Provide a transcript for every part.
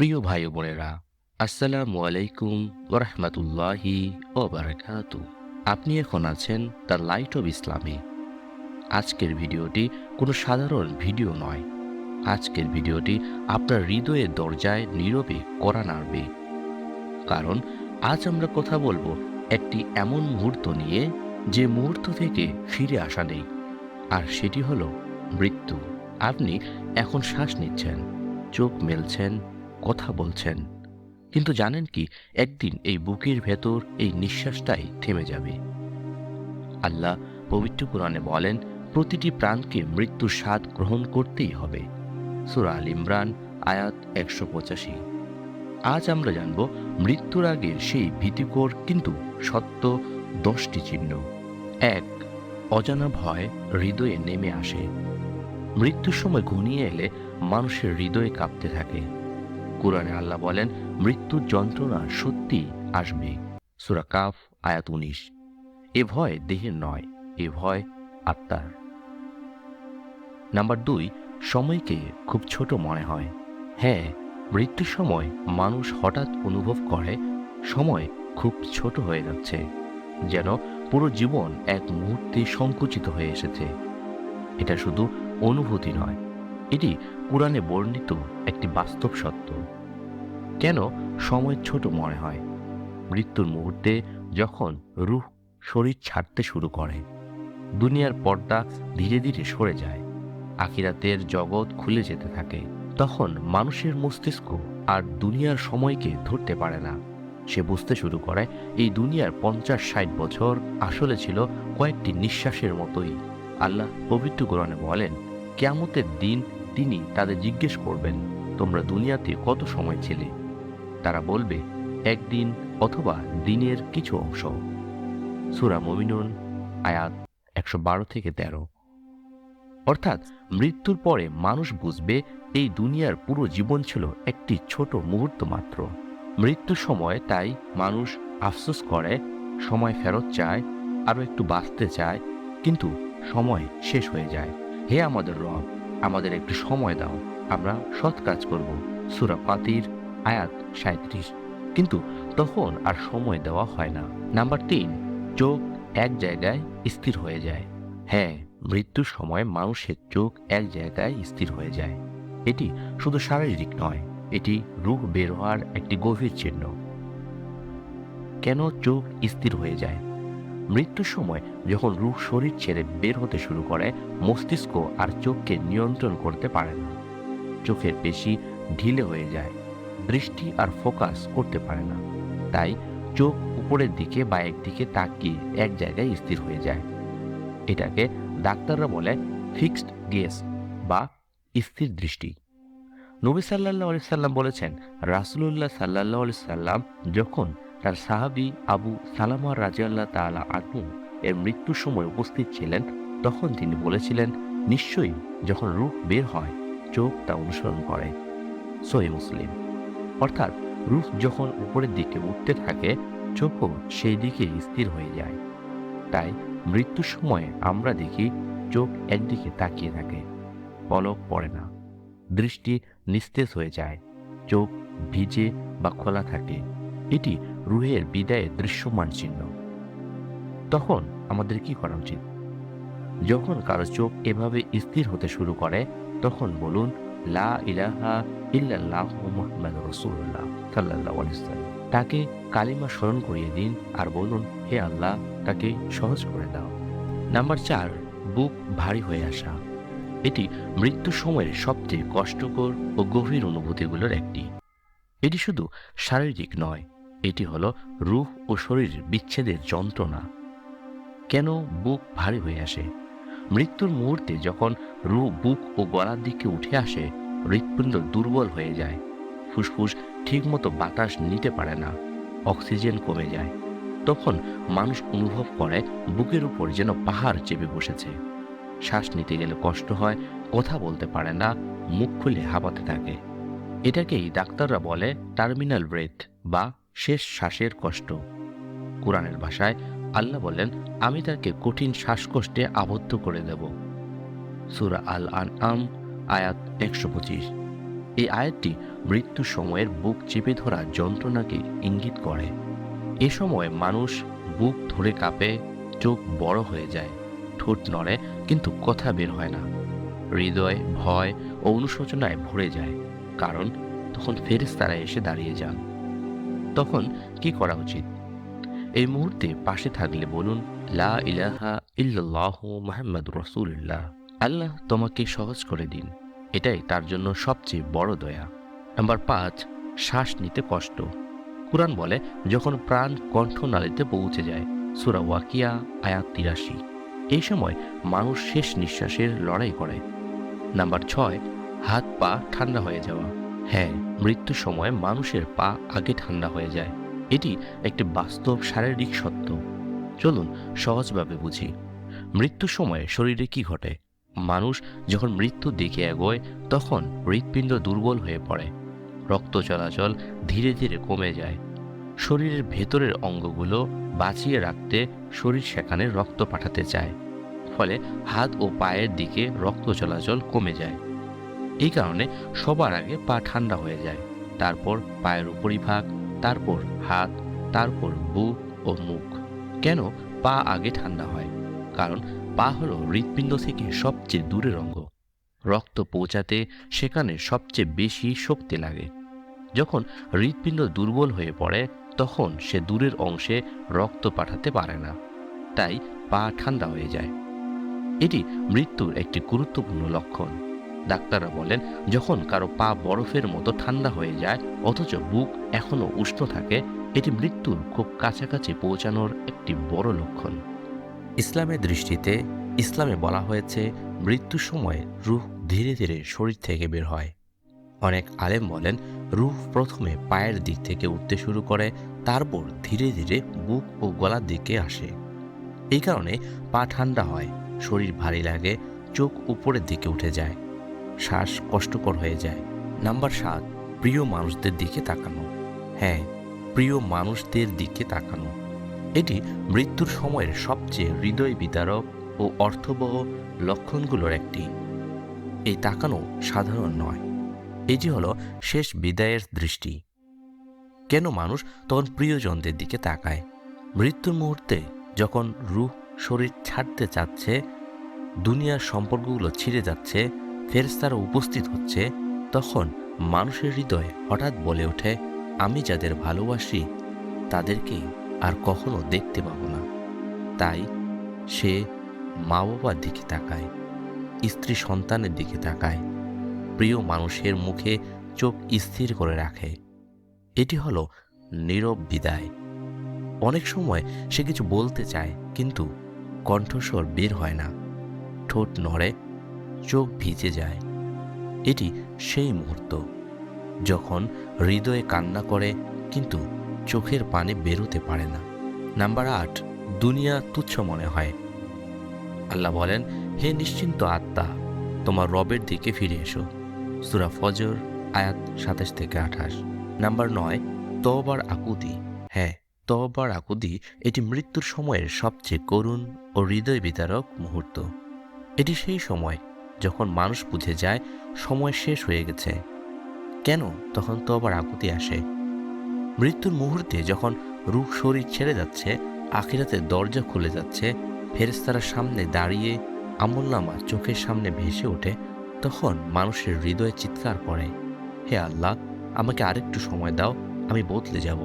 প্রিয় ভাই ও বোনেরা, আসসালামু আলাইকুম ওরহমতুল্লাহি ওবারাকাতু। আপনি এখন আছেন দ্য লাইট অব ইসলামে। আজকের ভিডিওটি কোনো সাধারণ ভিডিও নয়। আজকের ভিডিওটি আপনার হৃদয়ের দরজায় নীরবে কড়া নাড়বে। কারণ আজ আমরা কথা বলবো একটি এমন মুহূর্ত নিয়ে, যে মুহূর্ত থেকে ফিরে আসা নেই, আর সেটি হলো মৃত্যু। আপনি এখন শ্বাস নিচ্ছেন, চোখ মেলছেন, কথা বলছেন, কিন্তু জানেন কি, একদিন এই বুকের ভেতর এই নিঃশ্বাসটাই থেমে যাবে। আল্লাহ পবিত্র কোরআনে বলেন, প্রতিটি প্রাণকে মৃত্যুর স্বাদ গ্রহণ করতেই হবে। সূরা আল ইমরান আয়াত 185। আজ আমরা জানব মৃত্যুর আগের সেই ভীতিকর কিন্তু সত্য 10টি চিহ্ন। 1. অজানা ভয় হৃদয়ে নেমে আসে। মৃত্যুর সময় ঘনিয়ে এলে মানুষের হৃদয়ে কাঁপতে থাকে। কুরআনে আল্লাহ বলেন, মৃত্যুর যন্ত্রণা সত্যি আসবে। সূরা কাফ আয়াত 19। এ ভয় দেহের নয়, এ ভয় আত্মার। নাম্বার 2, সময়কে খুব ছোট মনে হয়। হ্যাঁ, মৃত্যুর সময় মানুষ হঠাৎ অনুভব করে সময় খুব ছোট হয়ে যাচ্ছে, যেন পুরো জীবন এক মুহূর্তে সংকুচিত হয়ে এসেছে। এটা শুধু অনুভূতি নয়, এটি কুরআনে বর্ণিত একটি বাস্তব সত্য। কেন সময় ছোট মনে হয়? মৃত্যুর মুহূর্তে যখন রূহ শরীর ছাড়তে শুরু করে, দুনিয়ার পর্দা ধীরে ধীরে সরে যায়, আখিরাতের জগৎ খুলে যেতে থাকে, তখন মানুষের মস্তিষ্ক আর দুনিয়ার সময়কে ধরতে পারে না। সে বুঝতে শুরু করে এই দুনিয়ার 50-60 বছর আসলে ছিল কয়েকটি নিঃশ্বাসের মতোই। আল্লাহ পবিত্র কোরআনে বলেন, কিয়ামতের দিন তিনি তাদের জিজ্ঞেস করবেন, তোমরা দুনিয়াতে কত সময় ছিলে? তারা বলবে, একদিন অথবা দিনের কিছু অংশ। সূরা মুমিনুন আয়াত 112-13। অর্থাৎ মৃত্যুর পরে মানুষ বুঝবে এই দুনিয়ার পুরো জীবন ছিল একটি ছোট মুহূর্ত মাত্র। মৃত্যুর সময় তাই মানুষ আফসোস করে, সময় ফেরত চায়, আরো একটু বাঁচতে চায়, কিন্তু সময় শেষ হয়ে যায়। হে আমাদের রব, আমাদের একটু সময় দাও, আমরা সৎ কাজ করব। সূরা ফাতির আয়াত 37। কিন্তু তখন আর সময় দেওয়া হয় না। নাম্বার 3, চোখ এক জায়গায় স্থির হয়ে যায়। হ্যাঁ, মৃত্যুর সময় মানুষের চোখ এক জায়গায় স্থির হয়ে যায়। এটি শুধু শারীরিক নয়, এটি রূহ বের হওয়ার একটি গভীর চিহ্ন। কেন চোখ স্থির হয়ে যায়? মৃত্যুর সময় যখন রূহ শরীর ছেড়ে বের হতে শুরু করে, মস্তিষ্ক আর চোখকে নিয়ন্ত্রণ করতে পারে না। চোখের পেশি ঢিলে হয়ে যায়, দৃষ্টি আর ফোকাস করতে পারে না। তাই চোখ উপরের দিকে বা একদিকে তাকিয়ে এক জায়গায় স্থির হয়ে যায়। এটাকে ডাক্তাররা বলে ফিক্সড গেজ বা স্থির দৃষ্টি। নবী সাল্লাল্লাহু আলাইহি সাল্লাম বলেছেন, রাসূলুল্লাহ সাল্লাল্লাহু আলাইহি সাল্লাম যখন তার সাহাবী আবু সালামা রাদিয়াল্লাহু তাআলা আনহু এর মৃত্যুর সময় উপস্থিত ছিলেন, তখন তিনি বলেছিলেন, নিশ্চয়ই যখন রূহ বের হয় চোখ তা অনুসরণ করে। সহিহ মুসলিম। অর্থাৎ রূহ যখন উপরের দিকে উঠতে থাকে, চোখও সেই দিকে স্থির হয়ে যায়। তাই মৃত্যুর সময় আমরা দেখি চোখ একদিকে তাকিয়ে থাকে, পলক পড়ে না, দৃষ্টি নিস্তেজ হয়ে যায়, চোখ ভিজে বা খোলা থাকে। এটি রূহের বিদায়ের দৃশ্যমান চিহ্ন। তখন আমাদের কি করা উচিত? যখন কারো চোখ এভাবে স্থির হতে শুরু করে, তখন বলুন, লা ইলাহা ইল্লাল্লাহু মুহাম্মাদুর রাসূলুল্লাহ সাল্লাল্লাহু আলাইহি ওয়াসাল্লাম। তাকে কালিমা স্মরণ করিয়ে দিন আর বলুন, হে আল্লাহ, তাকে সহজ করে দাও। নাম্বার 4, বুক ভারী হয়ে আসা। এটি মৃত্যুর সময়ের সবচেয়ে কষ্টকর ও গভীর অনুভূতিগুলোর একটি। এটি শুধু শারীরিক নয়, এটি হলো রূহ ও শরীর বিচ্ছেদের যন্ত্রণা। কেন বুক ভারী হয়ে আসে? মৃত্যুর মুহূর্তে যখন রূহ বুক ও গলার দিকে উঠে আসে, হৃৎপিণ্ড দুর্বল হয়ে যায়, ফুসফুস ঠিকমতো বাতাস নিতে পারে না, অক্সিজেন কমে যায়। তখন মানুষ অনুভব করে বুকের উপর যেন পাহাড় চেপে বসেছে। শ্বাস নিতে গেলে কষ্ট হয়, কথা বলতে পারে না, মুখ খুলে হাঁপাতে থাকে। এটাকেই ডাক্তাররা বলে টার্মিনাল ব্রেথ বা শেষ শ্বাসের কষ্ট। কোরআনের ভাষায় আল্লাহ বলেন, আমি তাকে কঠিন শ্বাসকষ্টে আবদ্ধ করে দেব। সূরা আল আনআম আয়াত 125। এই আয়াতটি মৃত্যু সময়ের বুক চেপে ধরা যন্ত্রণাকে ইঙ্গিত করে। এ সময় মানুষ বুক ধরে কাঁপে, চোখ বড় হয়ে যায়, ঠোঁট নড়ে কিন্তু কথা বের হয় না। হৃদয় ভয় ও অনুশোচনায় ভরে যায়, কারণ তখন ফেরেশতারা এসে দাঁড়িয়ে যান। তখন কি করা উচিত? এই মুহূর্তে পাশে থাকলে বলুন, লা ইলাহা ইল্লাল্লাহু মুহাম্মাদুর রাসূলুল্লাহ। আল্লাহ তোমাকে সহজ করে দিন, এটাই তার জন্য সবচেয়ে বড় দয়া। নাম্বার 5, শ্বাস নিতে কষ্ট। কুরআন বলে, যখন প্রাণ কণ্ঠনালীতে পৌঁছে যায়, সূরা ওয়াকিয়া আয়াত 83। এই সময় মানুষ শেষ নিঃশ্বাসের লড়াই করে। নাম্বার 6, হাত পা ঠান্ডা হয়ে যাওয়া। হ্যাঁ, মৃত্যুর সময় মানুষের পা আগে ঠান্ডা হয়ে যায়। এটি একটি বাস্তব শারীরিক সত্য। চলুন সহজভাবে বুঝি। মৃত্যুর সময় শরীরে কি ঘটে? মানুষ যখন মৃত্যুর দিকে এগোয়, তখন হৃৎপিণ্ড দুর্বল হয়ে পড়ে, রক্ত চলাচল ধীরে ধীরে কমে যায়। শরীরের ভেতরের অঙ্গগুলো বাঁচিয়ে রাখতে শরীর সেখানে রক্ত পাঠাতে চায়, ফলে হাত ও পায়ের দিকে রক্ত চলাচল কমে যায়। এই কারণে সবার আগে পা ঠান্ডা হয়ে যায়, তারপর পায়ের উপরিভাগ, তারপর হাত, তারপর বুক ও মুখ। কেন পা আগে ঠান্ডা হয়? কারণ পা হলো হৃৎপিণ্ড থেকে সবচেয়ে দূরের অঙ্গ। রক্ত পৌঁছাতে সেখানে সবচেয়ে বেশি শক্তি লাগে। যখন হৃৎপিণ্ড দুর্বল হয়ে পড়ে, তখন সে দূরের অংশে রক্ত পাঠাতে পারে না, তাই পা ঠান্ডা হয়ে যায়। এটি মৃত্যুর একটি গুরুত্বপূর্ণ লক্ষণ। ডাক্তাররা বলেন, যখন কারো পা বরফের মতো ঠান্ডা হয়ে যায় অথচ বুক এখনো উষ্ণ থাকে, এটি মৃত্যুর খুব কাছাকাছি পৌঁছানোর একটি বড় লক্ষণ। ইসলামের দৃষ্টিতে ইসলামে বলা হয়েছে, মৃত্যুর সময় রূহ ধীরে ধীরে শরীর থেকে বের হয়। অনেক আলেম বলেন, রূহ প্রথমে পায়ের দিক থেকে উঠতে শুরু করে, তারপর ধীরে ধীরে বুক ও গলার দিকে আসে। এই কারণে পা ঠান্ডা হয়, শরীর ভারী লাগে, চোখ উপরের দিকে উঠে যায়, শ্বাস কষ্টকর হয়ে যায়। নাম্বার 7, প্রিয় মানুষদের দিকে তাকানো। হ্যাঁ, প্রিয় মানুষদের দিকে তাকানো এটি মৃত্যুর সময়ের সবচেয়ে হৃদয় বিদারক ও অর্থবহ লক্ষণগুলোর একটি। এই তাকানো সাধারণ নয়, এটি হলো শেষ বিদায়ের দৃষ্টি। কেন মানুষ তখন প্রিয়জনদের দিকে তাকায়? মৃত্যুর মুহূর্তে যখন রূহ শরীর ছাড়তে চাচ্ছে, দুনিয়ার সম্পর্কগুলো ছিঁড়ে যাচ্ছে, ফেরেশতারা উপস্থিত হচ্ছে, তখন মানুষের হৃদয় হঠাৎ বলে ওঠে, আমি যাদের ভালোবাসি তাদেরকে আর কখনো দেখতে পাবো না। তাই সে মা বাবার দিকে তাকায়, স্ত্রী সন্তানের দিকে তাকায়, প্রিয় মানুষের মুখে চোখ স্থির করে রাখে। এটি হলো নীরব বিদায়। অনেক সময় সে কিছু বলতে চায়, কিন্তু কণ্ঠস্বর বের হয় না, ঠোঁট নড়ে, চোখ ভিজে যায়। এটি সেই মুহূর্ত যখন হৃদয়ে কান্না করে, কিন্তু চোখের পানি বেরোতে পারে না। নাম্বার 8, দুনিয়া তুচ্ছ মনে হয়। আল্লাহ বলেন, হে নিশ্চিন্ত আত্মা, তোমার রবের দিকে ফিরে এসো। সূরা ফজর আয়াত 27 থেকে 28। নাম্বার 9, তওবার আকুতি। হ্যাঁ, তওবার আকুতি এটি মৃত্যুর সময়ের সবচেয়ে করুণ ও হৃদয় বিদারক মুহূর্ত। এটি সেই সময় যখন মানুষ বুঝে যায় সময় শেষ হয়ে গেছে। কেন তখন তওবার আকুতি আসে? মৃত্যুর মুহূর্তে যখন রূহ শরীর ছেড়ে যাচ্ছে, আখিরাতের দরজা খুলে যাচ্ছে, ফেরেশতারা সামনে দাঁড়িয়ে, আমলনামা চোখের সামনে ভেসে ওঠে, তখন মানুষের হৃদয়ে চিৎকার করে, হে আল্লাহ, আমাকে আরেকটু সময় দাও, আমি বদলে যাব।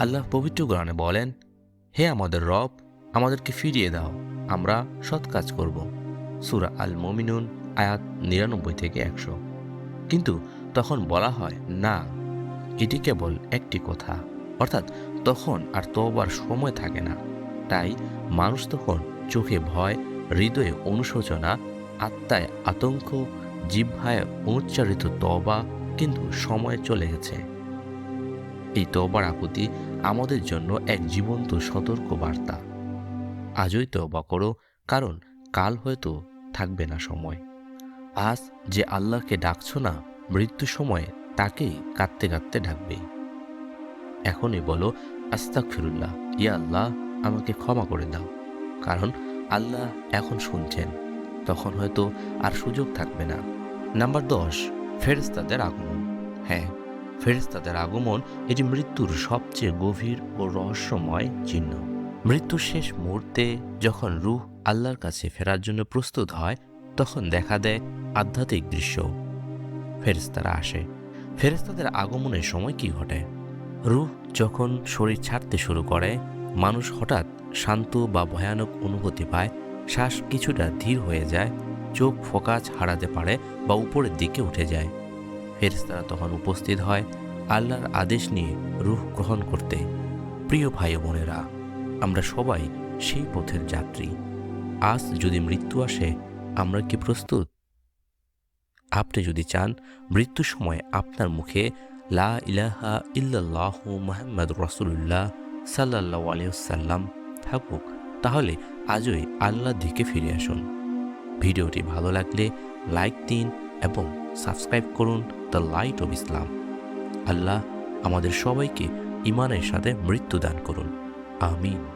আল্লাহ পবিত্র কোরআনে বলেন, হে আমাদের রব, আমাদেরকে ফিরিয়ে দাও, আমরা সৎ কাজ করব। সূরা আল মুমিনুন আয়াত 99 থেকে 100। কিন্তু তখন বলা হয়, না, এটি কেবল একটি কথা, অর্থাৎ তখন আর তওবার সময় থাকে না। তাই মানুষ তখন চোখে ভয়, হৃদয়ে অনুশোচনা, আত্মায় আতঙ্ক, জিহ্বায় অনুচ্চারিত তওবা, কিন্তু সময় চলে গেছে। এই তওবার আকুতি আমাদের জন্য এক জীবন্ত সতর্ক বার্তা। আজই তওবা করো, কারণ কাল হয়তো থাকবে না সময়। আজ যে আল্লাহকে ডাকছো না, মৃত্যুর সময় তাকেই কাঁদতে কাঁদতে ডাকবে। এখনই বলো, আস্তাগফিরুল্লাহ, ইয়া আল্লাহ, আমাকে ক্ষমা করে দাও। কারণ আল্লাহ এখন শুনছেন, তখন হয়তো আর সুযোগ থাকবে না। নাম্বার 10, ফেরেশতাদের আগমন। হ্যাঁ, ফেরেশতাদের আগমন এটি মৃত্যুর সবচেয়ে গভীর ও রহস্যময় চিহ্ন। মৃত্যুর শেষ মুহূর্তে যখন রূহ আল্লাহর কাছে ফেরার জন্য প্রস্তুত হয়, তখন দেখা দেয় আধ্যাত্মিক দৃশ্য। ফেরেশতারা আসে। ফেরেশতাদের আগমনের সময় কি ঘটে? রূহ যখন শরীর ছাড়তে শুরু করে, মানুষ হঠাৎ শান্ত বা ভয়ানক অনুভূতি পায়, শ্বাস কিছুটা ধীর হয়ে যায়, চোখ ফোকাস হারাতে পারে বা উপরের দিকে উঠে যায়। ফেরেশতারা তখন উপস্থিত হয় আল্লাহর আদেশ নিয়ে রূহ গ্রহণ করতে। প্রিয় ভাই ও বোনেরা, আমরা সবাই সেই পথের যাত্রী। আজ যদি মৃত্যু আসে, আমরা কি প্রস্তুত? আপনি যদি চান মৃত্যুর সময় আপনার মুখে লা ইলাহা ইল্লাল্লাহু মুহাম্মাদুর রাসূলুল্লাহ সাল্লাল্লাহু আলাইহি ওয়াসাল্লাম থাকুক, তাহলে আজই আল্লাহর দিকে ফিরে আসুন। ভিডিওটি ভালো লাগলে লাইক দিন এবং সাবস্ক্রাইব করুন দ্য লাইট অফ ইসলাম। আল্লাহ আমাদের সবাইকে ঈমানের সাথে মৃত্যু দান করুন। আমিন।